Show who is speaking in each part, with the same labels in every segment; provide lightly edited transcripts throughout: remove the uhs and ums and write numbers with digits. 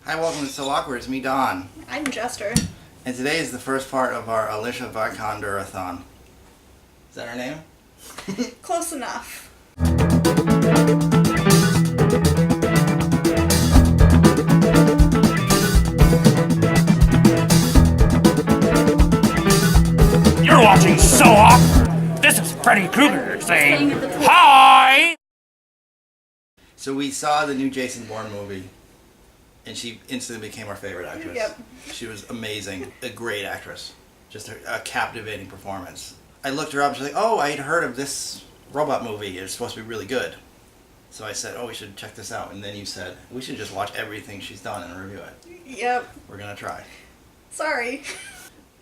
Speaker 1: Hi, welcome to So Awkward. It's me, Don.
Speaker 2: I'm Jester.
Speaker 1: And today is the first part of our Alicia Vikander-a-thon. Is that her name?
Speaker 2: Close enough.
Speaker 3: You're watching So Awkward. This is Freddy Krueger saying hi.
Speaker 1: So we saw the new Jason Bourne movie, and she instantly became our favorite actress.
Speaker 2: Yep.
Speaker 1: She was amazing. A great actress. Just a captivating performance. I looked her up, she's like, oh, I'd heard of this robot movie. It's supposed to be really good. So I said, oh, we should check this out. And then you said, we should just watch everything she's done and review it.
Speaker 2: Yep.
Speaker 1: We're going to try.
Speaker 2: Sorry.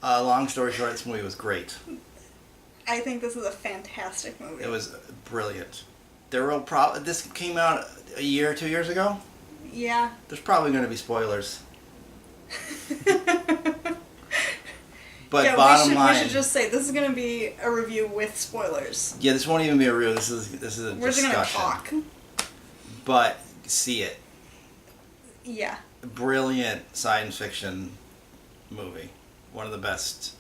Speaker 1: Long story short, this movie was great.
Speaker 2: I think this is a fantastic movie.
Speaker 1: It was brilliant. This came out a year or 2 years ago.
Speaker 2: Yeah.
Speaker 1: There's probably going to be spoilers. But
Speaker 2: yeah,
Speaker 1: bottom line,
Speaker 2: we should just say this is going to be a review with spoilers.
Speaker 1: yeah, this won't even be a review. This is a
Speaker 2: We're just
Speaker 1: discussion.
Speaker 2: going to talk.
Speaker 1: But see it.
Speaker 2: Yeah.
Speaker 1: Brilliant science fiction movie. One of the best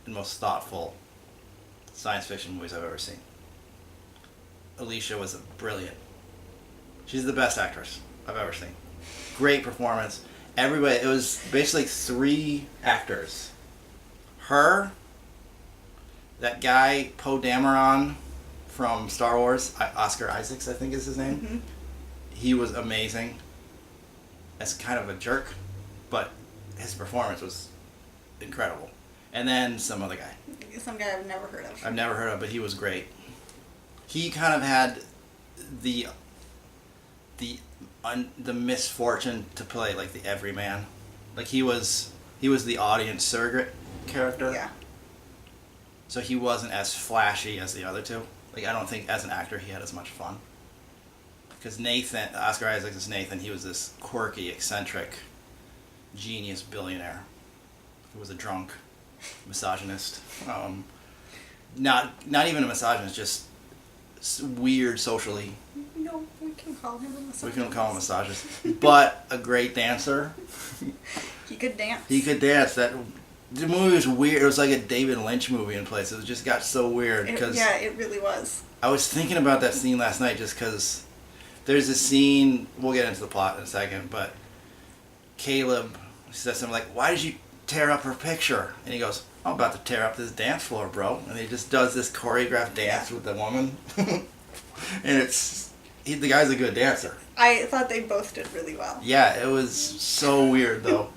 Speaker 1: and most thoughtful science fiction movies I've ever seen. Alicia was brilliant. She's the best actress I've ever seen. Great performance. Everybody, it was basically 3 actors. Her, that guy Poe Dameron from Star Wars, Oscar Isaacs I think is his name.
Speaker 2: Mm-hmm.
Speaker 1: He was amazing. As kind of a jerk, but his performance was incredible. And then some other guy.
Speaker 2: Some guy I've never heard of.
Speaker 1: I've never heard of, but he was great. He kind of had the misfortune to play like the everyman. Like he was the audience surrogate character.
Speaker 2: Yeah.
Speaker 1: So he wasn't as flashy as the other two. Like I don't think as an actor he had as much fun. Because Nathan, Oscar Isaacs is Nathan, he was this quirky, eccentric, genius billionaire who was a drunk, misogynist. Not even a misogynist, just weird socially.
Speaker 2: No, we can call him a misogynist.
Speaker 1: We can call him a misogynist. But a great dancer.
Speaker 2: He could dance.
Speaker 1: He could dance. The movie was weird. It was like a David Lynch movie in place. It just got so weird.
Speaker 2: Yeah, it really was.
Speaker 1: I was thinking about that scene last night just because there's a scene, we'll get into the plot in a second, but Caleb says something like, why did you tear up her picture? And he goes, I'm about to tear up this dance floor, bro. And he just does this choreographed dance with the woman. And the guy's a good dancer.
Speaker 2: I thought they both did really well.
Speaker 1: Yeah, it was so weird though.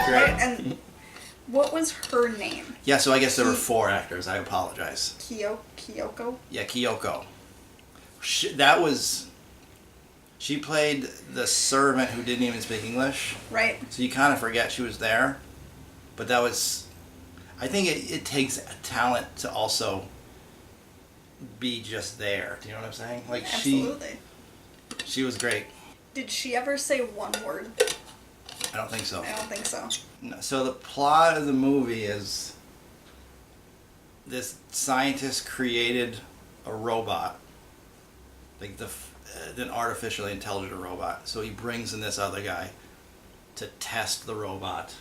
Speaker 1: Great.
Speaker 2: And what was her name?
Speaker 1: Yeah, so I guess there were 4 actors. I apologize.
Speaker 2: Kyoko?
Speaker 1: Yeah, Kyoko. She played the servant who didn't even speak English.
Speaker 2: Right.
Speaker 1: So you kind of forget she was there. But that was... I think it takes talent to also be just there. Do you know what I'm saying? Like
Speaker 2: Absolutely.
Speaker 1: She was great.
Speaker 2: Did she ever say one word?
Speaker 1: I don't think so.
Speaker 2: I don't think so.
Speaker 1: No, so the plot of the movie is this scientist created a robot, like an artificially intelligent robot. So he brings in this other guy to test the robot,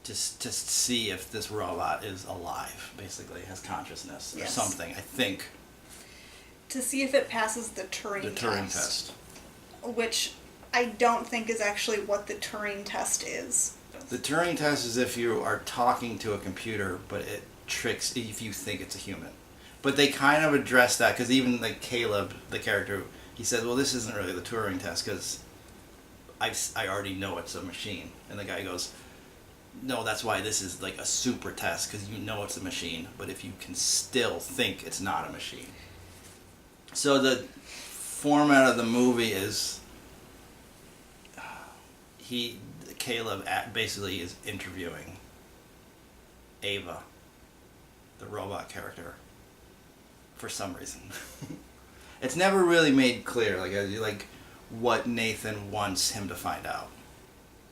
Speaker 1: to see if this robot is alive, basically, has consciousness or
Speaker 2: Yes.
Speaker 1: something, I think.
Speaker 2: To see if it passes the Turing test. Which I don't think is actually what the Turing test is.
Speaker 1: The Turing test is if you are talking to a computer, but it tricks if you think it's a human. But they kind of address that, because even like Caleb, the character, he said, well, this isn't really the Turing test, because I already know it's a machine. And the guy goes, no, that's why this is like a super test, because you know it's a machine, but if you can still think it's not a machine. So the format of the movie is Caleb basically is interviewing Ava, the robot character, for some reason. It's never really made clear, like what Nathan wants him to find out.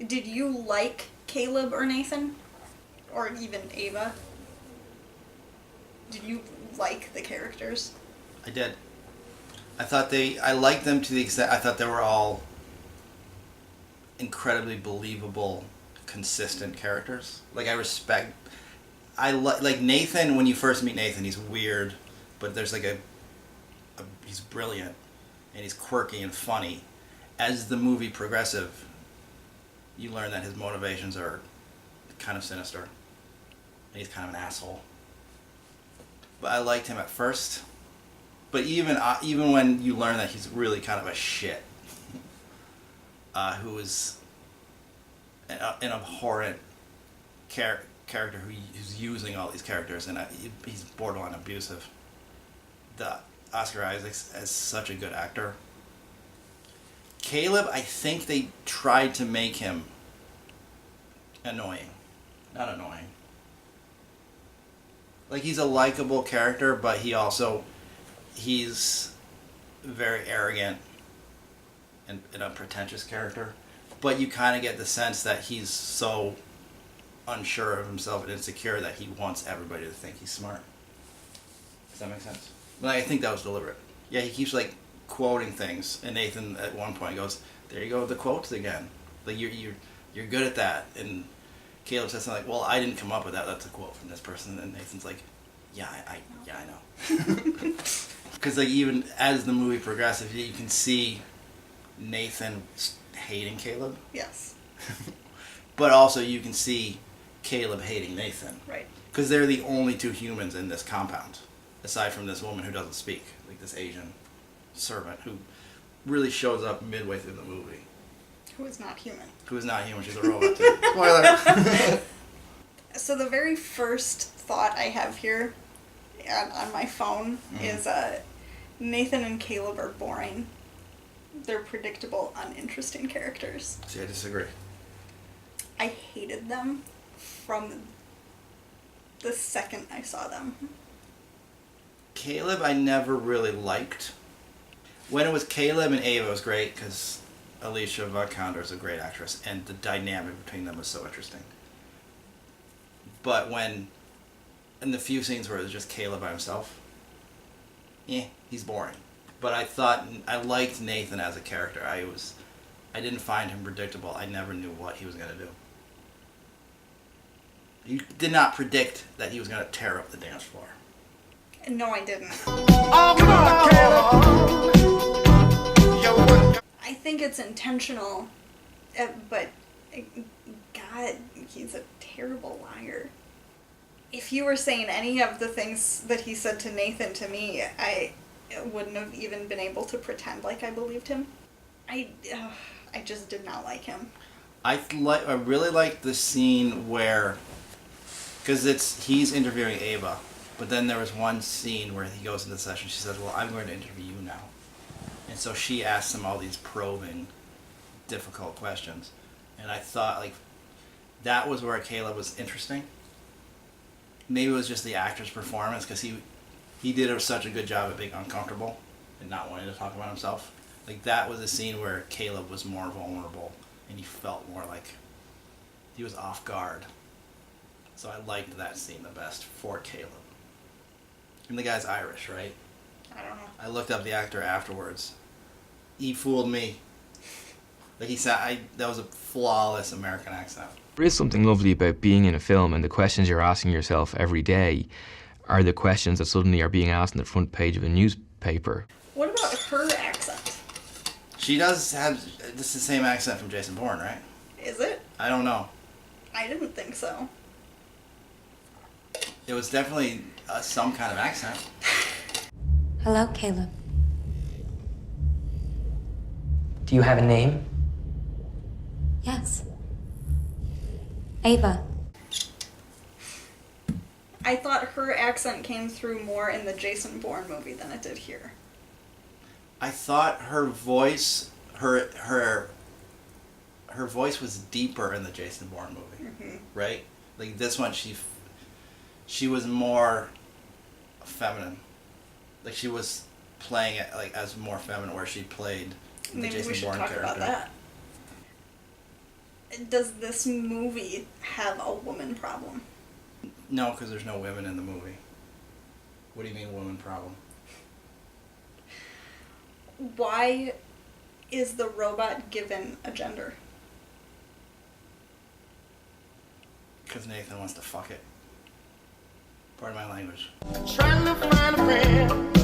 Speaker 2: Did you like Caleb or Nathan? Or even Ava? Did you like the characters?
Speaker 1: I did. I liked them to the extent I thought they were all incredibly believable, consistent characters. Like like Nathan. When you first meet Nathan, he's weird, but there's like he's brilliant, and he's quirky and funny. As the movie progresses, you learn that his motivations are kind of sinister, and he's kind of an asshole. But I liked him at first. But even when you learn that he's really kind of a shit, who is an abhorrent character who's using all these characters, and he's borderline abusive. The Oscar Isaac is such a good actor. Caleb, I think they tried to make him annoying. Not annoying. Like, he's a likable character, but he's very arrogant and a pretentious character. But you kind of get the sense that he's so unsure of himself and insecure that he wants everybody to think he's smart. Does that make sense? But I think that was deliberate. Yeah, he keeps, like, quoting things, and Nathan at one point goes, "There you go with the quotes again. Like, you're good at that." And Caleb says something like, "Well, I didn't come up with that. That's a quote from this person." And Nathan's like, "Yeah, I know." Because like even as the movie progresses, you can see Nathan hating Caleb.
Speaker 2: Yes.
Speaker 1: But also you can see Caleb hating Nathan.
Speaker 2: Right.
Speaker 1: Because they're the only two humans in this compound, aside from this woman who doesn't speak, like this Asian servant who really shows up midway through the movie.
Speaker 2: Who is not human.
Speaker 1: Who is not human. She's a robot too. Spoiler.
Speaker 2: So the very first thought I have here on my phone is Nathan and Caleb are boring. They're predictable, uninteresting characters.
Speaker 1: See, I disagree.
Speaker 2: I hated them from the second I saw them.
Speaker 1: Caleb I never really liked. When it was Caleb and Ava, it was great because Alicia Vikander is a great actress and the dynamic between them was so interesting. But in the few scenes where it was just Caleb by himself, he's boring. But I liked Nathan as a character. I didn't find him predictable. I never knew what he was going to do. You did not predict that he was going to tear up the dance floor.
Speaker 2: No, I didn't.
Speaker 3: Oh, come on, Caleb!
Speaker 2: I think it's intentional, but God, he's a terrible liar. If you were saying any of the things that he said to Nathan to me, I wouldn't have even been able to pretend like I believed him. I just did not like him.
Speaker 1: I really like the scene where, because he's interviewing Ava, but then there was one scene where he goes into the session. She says, "Well, I'm going to interview you now," and so she asks him all these probing, difficult questions, and I thought like that was where Caleb was interesting. Maybe it was just the actor's performance because he did such a good job at being uncomfortable and not wanting to talk about himself. Like that was a scene where Caleb was more vulnerable and he felt more like he was off guard. So I liked that scene the best for Caleb. And the guy's Irish, right?
Speaker 2: I don't know.
Speaker 1: I looked up the actor afterwards. He fooled me. Like that was a flawless American accent.
Speaker 4: There is something lovely about being in a film, and the questions you're asking yourself every day are the questions that suddenly are being asked on the front page of a newspaper.
Speaker 2: What about her accent?
Speaker 1: She does have this is the same accent from Jason Bourne, right?
Speaker 2: Is it?
Speaker 1: I don't know.
Speaker 2: I didn't think so.
Speaker 1: It was definitely some kind of accent.
Speaker 5: Hello, Caleb.
Speaker 6: Do you have a name?
Speaker 5: Yes. Ava.
Speaker 2: I thought her accent came through more in the Jason Bourne movie than it did here.
Speaker 1: I thought her voice, her voice was deeper in the Jason Bourne movie, right? Like this one, she was more feminine. Like she was playing it like as more feminine, where she played the
Speaker 2: Maybe
Speaker 1: Jason
Speaker 2: we should
Speaker 1: Bourne
Speaker 2: talk
Speaker 1: character.
Speaker 2: about that. Does this movie have a woman problem?
Speaker 1: No, because there's no women in the movie. What do you mean woman problem?
Speaker 2: Why is the robot given a gender?
Speaker 1: Because Nathan wants to fuck it. Pardon my language.
Speaker 7: Trying to find a friend.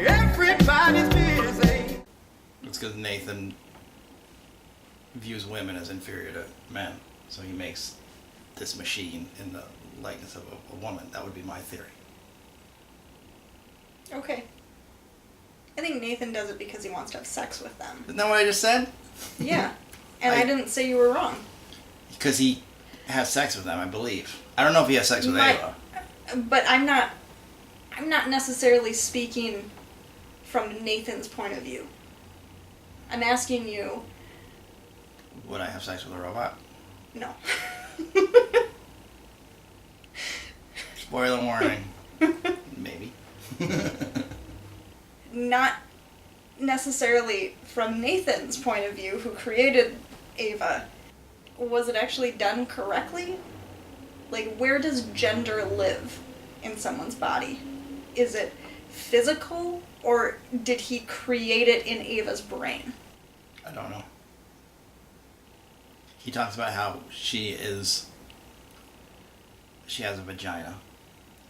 Speaker 7: Everybody's busy.
Speaker 1: It's because Nathan views women as inferior to men, so he makes this machine in the likeness of a woman. That would be my theory.
Speaker 2: Okay. I think Nathan does it because he wants to have sex with them.
Speaker 1: Isn't that what I just said?
Speaker 2: Yeah. And I didn't say you were wrong.
Speaker 1: Because he has sex with them, I believe. I don't know if he has sex with Ava.
Speaker 2: But I'm not necessarily speaking from Nathan's point of view. I'm asking you...
Speaker 1: Would I have sex with a robot?
Speaker 2: No.
Speaker 1: Spoiler warning. Maybe.
Speaker 2: Not necessarily from Nathan's point of view, who created Ava. Was it actually done correctly? Like, where does gender live in someone's body? Is it physical, or did he create it in Ava's brain?
Speaker 1: I don't know. He talks about how she has a vagina.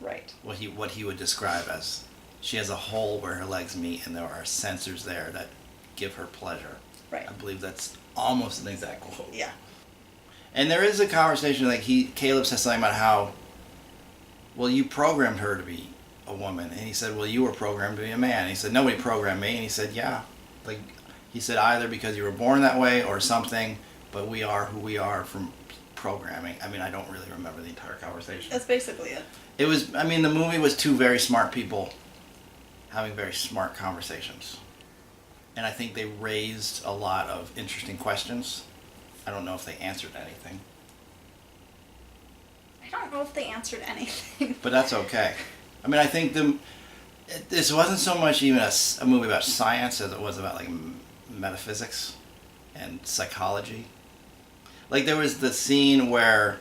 Speaker 2: Right.
Speaker 1: What he would describe as, she has a hole where her legs meet and there are sensors there that give her pleasure.
Speaker 2: Right.
Speaker 1: I believe that's almost an exact quote.
Speaker 2: Yeah.
Speaker 1: And there is a conversation, like Caleb says something about how, well, you programmed her to be a woman. And he said, well, you were programmed to be a man. And he said, nobody programmed me. And he said, yeah. Like, he said, either because you were born that way or something, but we are who we are from programming. I mean, I don't really remember the entire conversation.
Speaker 2: That's basically it.
Speaker 1: It was, I mean, the movie was two very smart people having very smart conversations. And I think they raised a lot of interesting questions. I don't know if they answered anything.
Speaker 2: I don't know if they answered anything.
Speaker 1: But that's okay. I mean, I think this wasn't so much even a movie about science as it was about, like, metaphysics and psychology. Like, there was the scene where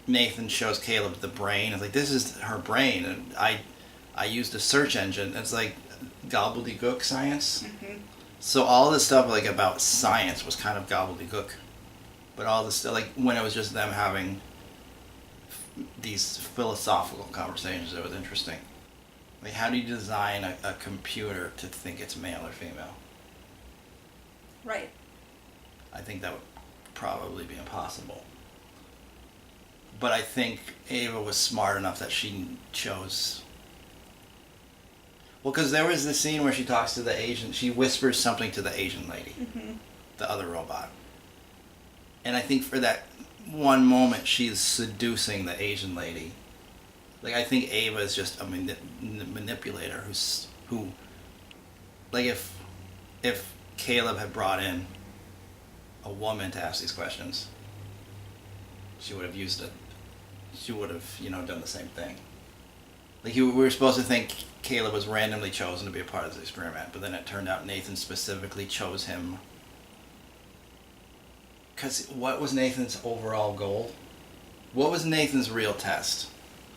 Speaker 1: Nathan shows Caleb the brain. It's like, this is her brain. And I used a search engine. It's like gobbledygook science. Mm-hmm. So all this stuff, like, about science was kind of gobbledygook. But all this stuff, like, when it was just them having these philosophical conversations, it was interesting. Like, how do you design a computer to think it's male or female?
Speaker 2: Right.
Speaker 1: I think that would probably be impossible. But I think Ava was smart enough that she chose... Well, because there was the scene where she talks to the Asian... She whispers something to the Asian lady. Mm-hmm. The other robot. And I think for that one moment, she's seducing the Asian lady. Like, I think Ava is just a manipulator who... Like, if Caleb had brought in a woman to ask these questions, she would have used it. She would have, done the same thing. Like, we were supposed to think Caleb was randomly chosen to be a part of this experiment, but then it turned out Nathan specifically chose him. Because what was Nathan's overall goal? What was Nathan's real test?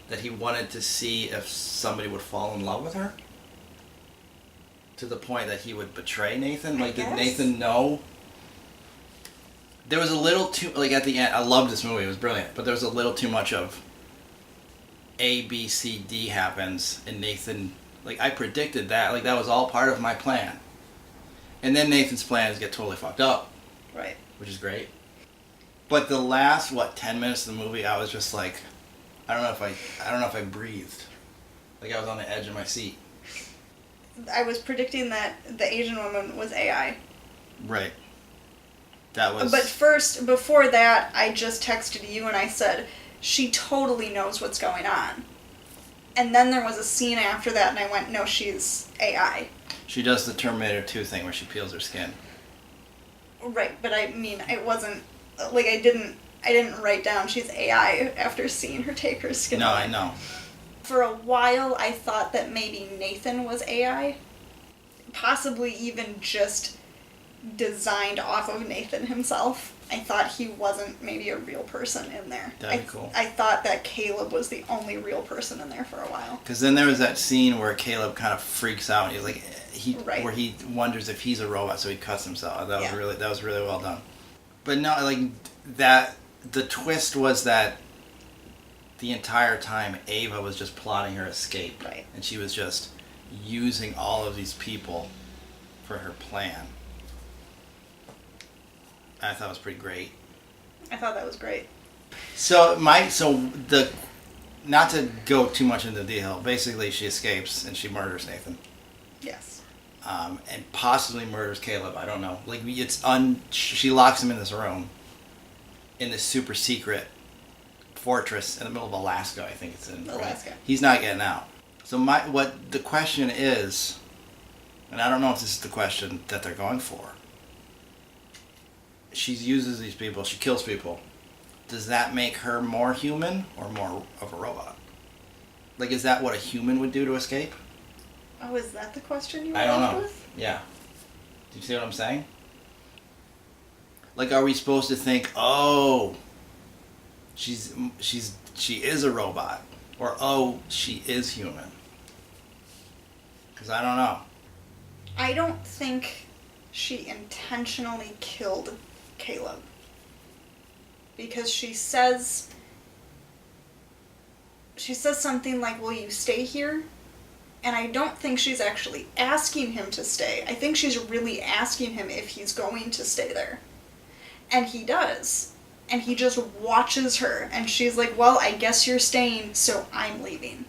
Speaker 1: That he wanted to see if somebody would fall in love with her? To the point that he would betray Nathan? Like, did Nathan know? There was a little too... Like, at the end, I loved this movie. It was brilliant. But there was a little too much of A, B, C, D happens. And Nathan... Like, I predicted that. Like, that was all part of my plan. And then Nathan's plans get totally fucked up.
Speaker 2: Right.
Speaker 1: Which is great. But the last, 10 minutes of the movie, I was just like... I don't know if I breathed. Like, I was on the edge of my seat.
Speaker 2: I was predicting that the Asian woman was AI.
Speaker 1: Right. That was...
Speaker 2: But first, before that, I just texted you and I said, she totally knows what's going on. And then there was a scene after that and I went, no, she's AI.
Speaker 1: She does the Terminator 2 thing where she peels her skin.
Speaker 2: Right, but I mean, it wasn't... Like, I didn't write down she's AI after seeing her take her skin off.
Speaker 1: No, I know.
Speaker 2: For a while, I thought that maybe Nathan was AI. Possibly even just designed off of Nathan himself. I thought he wasn't maybe a real person in there.
Speaker 1: That'd be cool.
Speaker 2: I thought that Caleb was the only real person in there for a while.
Speaker 1: Because then there was that scene where Caleb kind of freaks out. And he's like,
Speaker 2: Right.
Speaker 1: where he wonders if he's a robot, so he cuts himself. That
Speaker 2: Yeah.
Speaker 1: was really well done. But no, like that. The twist was that the entire time Ava was just plotting her escape,
Speaker 2: Right.
Speaker 1: and she was just using all of these people for her plan. I thought it was pretty great.
Speaker 2: I thought that was great.
Speaker 1: So not to go too much into the detail, basically she escapes and she murders Nathan.
Speaker 2: Yes.
Speaker 1: And possibly murders Caleb. I don't know. Like she locks him in this room, in this super secret fortress in the middle of Alaska. I think it's in
Speaker 2: Alaska.
Speaker 1: Right? He's not getting out. So what the question is, and I don't know if this is the question that they're going for. She uses these people. She kills people. Does that make her more human or more of a robot? Like, is that what a human would do to escape?
Speaker 2: Oh, is that the question you were
Speaker 1: I don't
Speaker 2: left
Speaker 1: know.
Speaker 2: with?
Speaker 1: Yeah. Do you see what I'm saying? Like, are we supposed to think, oh, she is a robot, or oh, she is human? Because I don't know.
Speaker 2: I don't think she intentionally killed Caleb. Because she says something like, will you stay here? And I don't think she's actually asking him to stay. I think she's really asking him if he's going to stay there. And he does. And he just watches her. And she's like, well, I guess you're staying, so I'm leaving.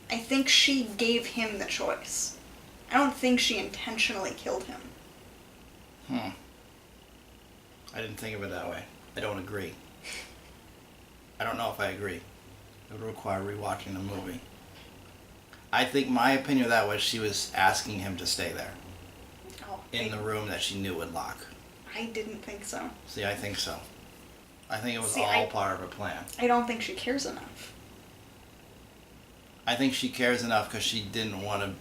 Speaker 2: I think she gave him the choice. I don't think she intentionally killed him.
Speaker 1: I didn't think of it that way. I don't agree. I don't know if I agree. It would require rewatching the movie. I think my opinion of that was she was asking him to stay there.
Speaker 2: Oh,
Speaker 1: In the room that she knew would lock.
Speaker 2: I didn't think so.
Speaker 1: See, I think so. I think it was
Speaker 2: See,
Speaker 1: all part of a plan.
Speaker 2: I don't think she cares enough.
Speaker 1: I think she cares enough because she wanted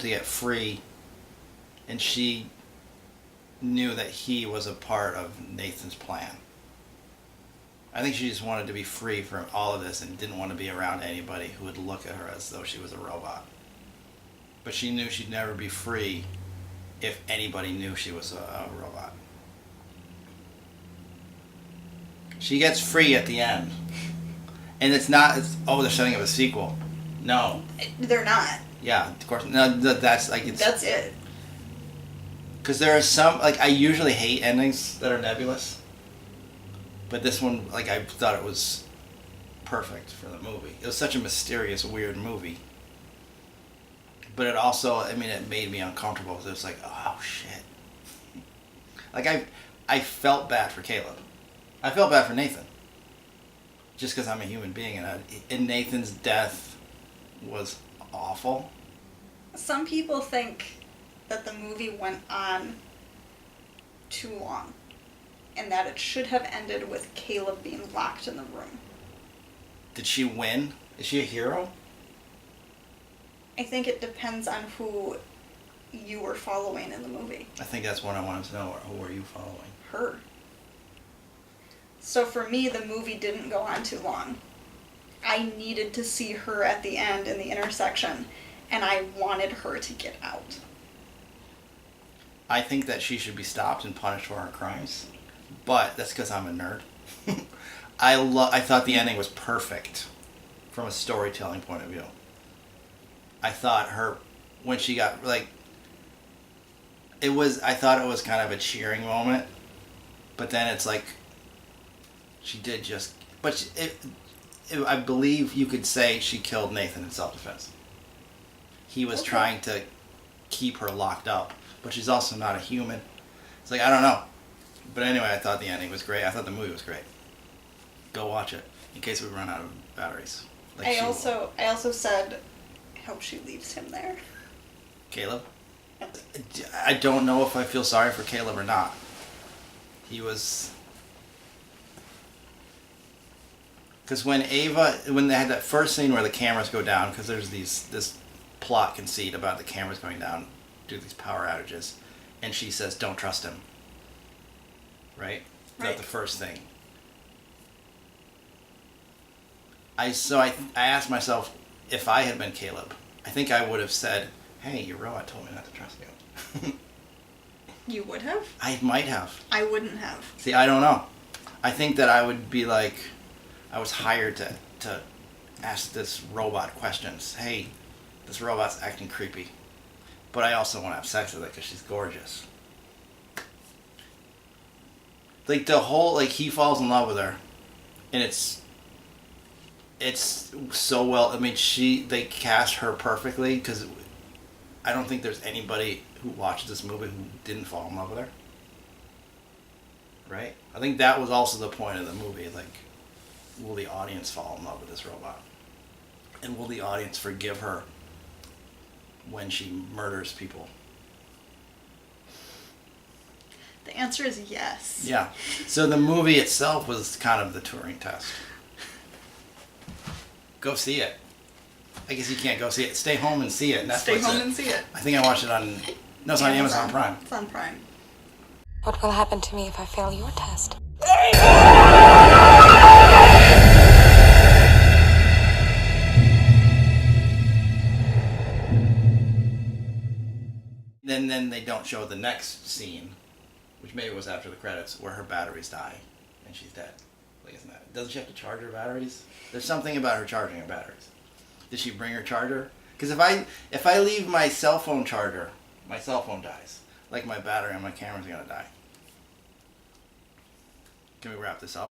Speaker 1: to get free, and she knew that he was a part of Nathan's plan. I think she just wanted to be free from all of this and didn't want to be around anybody who would look at her as though she was a robot. But she knew she'd never be free if anybody knew she was a robot. She gets free at the end. And they're setting up a sequel. No.
Speaker 2: They're not.
Speaker 1: Yeah, of course. No, that's like it's.
Speaker 2: That's it.
Speaker 1: Because there are some, like, I usually hate endings that are nebulous. But this one, like, I thought it was perfect for the movie. It was such a mysterious, weird movie. But it also, I mean, it made me uncomfortable because it was like, oh, shit. Like, I felt bad for Caleb. I felt bad for Nathan. Just because I'm a human being, and Nathan's death was awful.
Speaker 2: Some people think that the movie went on too long, and that it should have ended with Caleb being locked in the room.
Speaker 1: Did she win? Is she a hero?
Speaker 2: I think it depends on who you were following in the movie.
Speaker 1: I think that's what I wanted to know. Who were you following?
Speaker 2: Her. So for me, the movie didn't go on too long. I needed to see her at the end in the intersection, and I wanted her to get out.
Speaker 1: I think that she should be stopped and punished for her crimes, but that's because I'm a nerd. I thought the ending was perfect from a storytelling point of view. I thought when she got, like, I thought it was kind of a cheering moment, but then it's like, she did just, but I believe you could say she killed Nathan in self-defense. He was trying to keep her locked up, but she's also not a human. It's like, I don't know. But anyway, I thought the ending was great. I thought the movie was great. Go watch it, in case we run out of batteries. Like
Speaker 2: I also said, I hope she leaves him there.
Speaker 1: Caleb? I don't know if I feel sorry for Caleb or not. He was... Because when they had that first scene where the cameras go down, because there's this plot conceit about the cameras going down due to these power outages, and she says, "Don't trust him." Right?
Speaker 2: Right.
Speaker 1: That's the first thing. I asked myself, if I had been Caleb, I think I would have said, "Hey, your robot told me not to trust you."
Speaker 2: You would have?
Speaker 1: I might have.
Speaker 2: I wouldn't have.
Speaker 1: See, I don't know. I think that I would be like, I was hired to ask this robot questions. Hey, this robot's acting creepy. But I also want to have sex with it because she's gorgeous. Like, the whole, like, he falls in love with her. And it's so well, I mean, they cast her perfectly, because I don't think there's anybody who watched this movie who didn't fall in love with her. Right? I think that was also the point of the movie. Like, will the audience fall in love with this robot? And will the audience forgive her when she murders people?
Speaker 2: The answer is yes.
Speaker 1: Yeah. So the movie itself was kind of the Turing test. Go see it. I guess you can't go see it. Stay home and see it. Netflix
Speaker 2: Stay home and see it.
Speaker 1: I think I watched it on... No, it's on Amazon Prime.
Speaker 2: It's on Prime.
Speaker 5: What will happen to me if I fail your test?
Speaker 1: Then they don't show the next scene, which maybe was after the credits, where her batteries die and she's dead. Like, isn't that? Doesn't she have to charge her batteries? There's something about her charging her batteries. Did she bring her charger? Because if I leave my cell phone charger, my cell phone dies. Like, my battery on my camera's gonna die. Can we wrap this up?